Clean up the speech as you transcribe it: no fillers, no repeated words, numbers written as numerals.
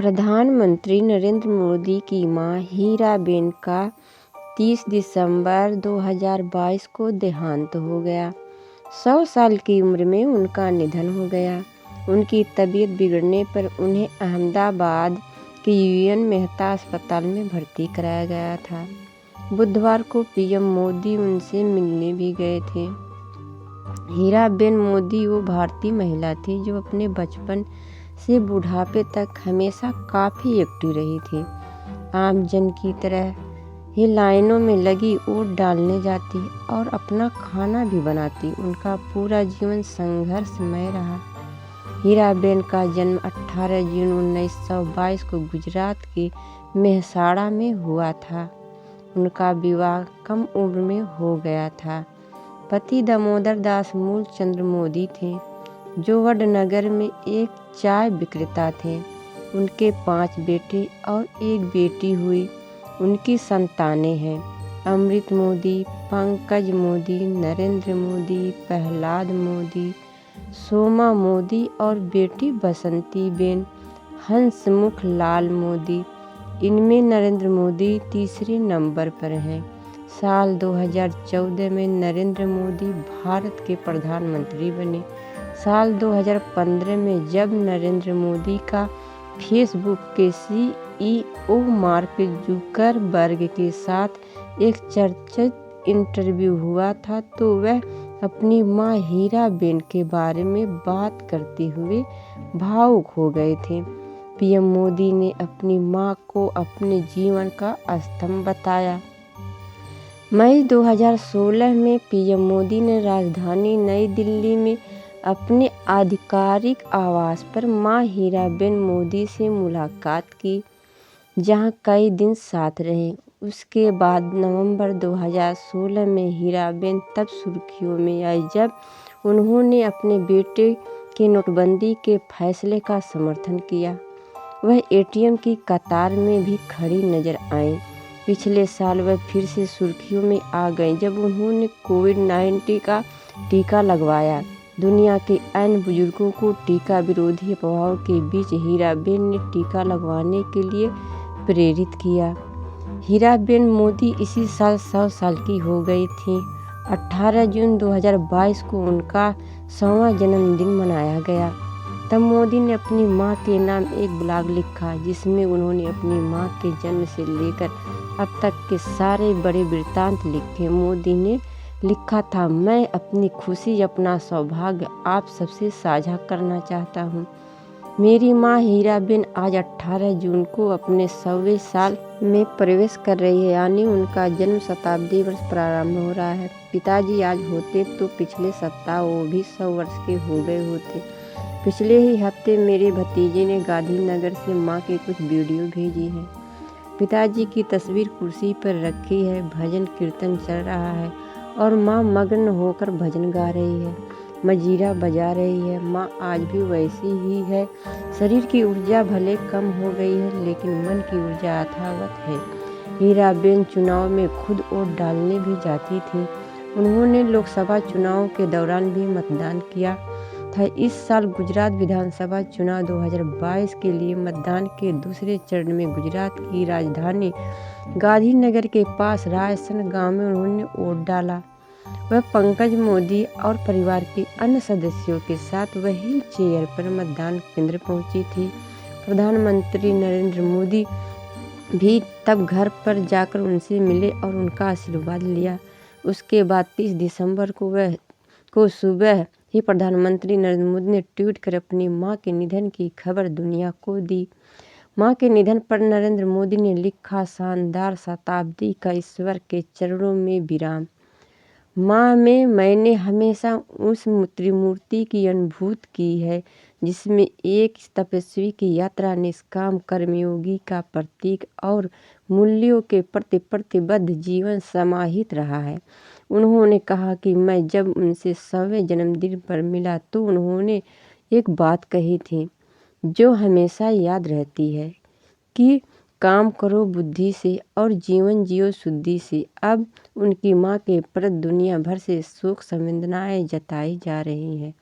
प्रधानमंत्री नरेंद्र मोदी की मां हीराबेन का 30 दिसंबर 2022 को देहांत हो गया। 100 साल की उम्र में उनका निधन हो गया। उनकी तबीयत बिगड़ने पर उन्हें अहमदाबाद के यूएन मेहता अस्पताल में भर्ती कराया गया था। बुधवार को पीएम मोदी उनसे मिलने भी गए थे। हीराबेन मोदी वो भारतीय महिला थी जो अपने बचपन से बुढ़ापे तक हमेशा काफ़ी एक्टिव रही थी। आम जन की तरह ही लाइनों में लगी वोट डालने जाती और अपना खाना भी बनाती। उनका पूरा जीवन संघर्षमय रहा। हीराबेन का जन्म 18 जून 1922 को गुजरात के मेहसाणा में हुआ था। उनका विवाह कम उम्र में हो गया था। पति दामोदर दास मूलचंद मोदी थे जो वडनगर में एक चाय विक्रेता थे। उनके 5 बेटे और 1 बेटी हुई। उनकी संतानें हैं अमृत मोदी, पंकज मोदी, नरेंद्र मोदी, प्रहलाद मोदी, सोमा मोदी और बेटी बसंती बेन हंसमुख लाल मोदी। इनमें नरेंद्र मोदी तीसरे नंबर पर हैं। साल 2014 में नरेंद्र मोदी भारत के प्रधानमंत्री बने। साल 2015 में जब नरेंद्र मोदी का फेसबुक के सीईओ मार्क जुकरबर्ग के साथ एक चर्चित इंटरव्यू हुआ था तो वह अपनी मां हीराबेन के बारे में बात करते हुए भावुक हो गए थे। पीएम मोदी ने अपनी मां को अपने जीवन का स्तंभ बताया। मई 2016 में पीएम मोदी ने राजधानी नई दिल्ली में अपने आधिकारिक आवास पर मां हीराबेन मोदी से मुलाकात की, जहां कई दिन साथ रहे। उसके बाद नवंबर 2016 में हीराबेन तब सुर्खियों में आई जब उन्होंने अपने बेटे के नोटबंदी के फैसले का समर्थन किया। वह एटीएम की कतार में भी खड़ी नजर आईं। पिछले साल वह फिर से सुर्खियों में आ गईं जब उन्होंने कोविड-19 का टीका लगवाया। दुनिया के अन्य बुजुर्गों को टीका विरोधी अफवाहों के बीच हीराबेन ने टीका लगवाने के लिए प्रेरित किया। हीराबेन मोदी इसी साल 100 साल की हो गई थीं। 18 जून 2022 को उनका 100वां जन्मदिन मनाया गया। तब मोदी ने अपनी मां के नाम एक ब्लॉग लिखा जिसमें उन्होंने अपनी मां के जन्म से लेकर अब तक के सारे बड़े वृत्तांत लिखे। मोदी ने लिखा था, मैं अपनी खुशी, अपना सौभाग्य आप सबसे साझा करना चाहता हूँ। मेरी माँ हीराबेन आज 18 जून को अपने 100वें साल में प्रवेश कर रही है, यानी उनका जन्म शताब्दी वर्ष प्रारंभ हो रहा है। पिताजी आज होते तो पिछले सप्ताह वो भी 100 वर्ष के हो गए होते। पिछले ही हफ्ते मेरे भतीजे ने गांधीनगर से माँ की कुछ वीडियो भेजी है। पिताजी की तस्वीर कुर्सी पर रखी है, भजन कीर्तन चल रहा है और माँ मग्न होकर भजन गा रही है, मजीरा बजा रही है। माँ आज भी वैसी ही है। शरीर की ऊर्जा भले कम हो गई है लेकिन मन की ऊर्जा यथावत है। हीराबेन चुनाव में खुद वोट डालने भी जाती थी। उन्होंने लोकसभा चुनाव के दौरान भी मतदान किया था। इस साल गुजरात विधानसभा चुनाव 2022 के लिए मतदान के दूसरे चरण में गुजरात की राजधानी गांधीनगर के पास रायसन गांव में उन्होंने वोट डाला। वह पंकज मोदी और परिवार के अन्य सदस्यों के साथ व्हील चेयर पर मतदान केंद्र पहुंची थी। प्रधानमंत्री नरेंद्र मोदी भी तब घर पर जाकर उनसे मिले और उनका आशीर्वाद लिया। उसके बाद 30 दिसंबर को सुबह ही प्रधानमंत्री नरेंद्र मोदी ने ट्वीट कर अपनी मां के निधन की खबर दुनिया को दी। मां के निधन पर नरेंद्र मोदी ने लिखा, शानदार शताब्दी का ईश्वर के चरणों में विराम। मां में मैंने हमेशा उस त्रिमूर्ति की अनुभूति की है जिसमें एक तपस्वी की यात्रा, निष्काम कर्मयोगी का प्रतीक और मूल्यों के प्रति प्रतिबद्ध जीवन समाहित रहा है। उन्होंने कहा कि मैं जब उनसे 100वें जन्मदिन पर मिला तो उन्होंने एक बात कही थी जो हमेशा याद रहती है कि काम करो बुद्धि से और जीवन जियो शुद्धि से। अब उनकी मां के प्रति दुनिया भर से शोक संवेदनाएं जताई जा रही हैं।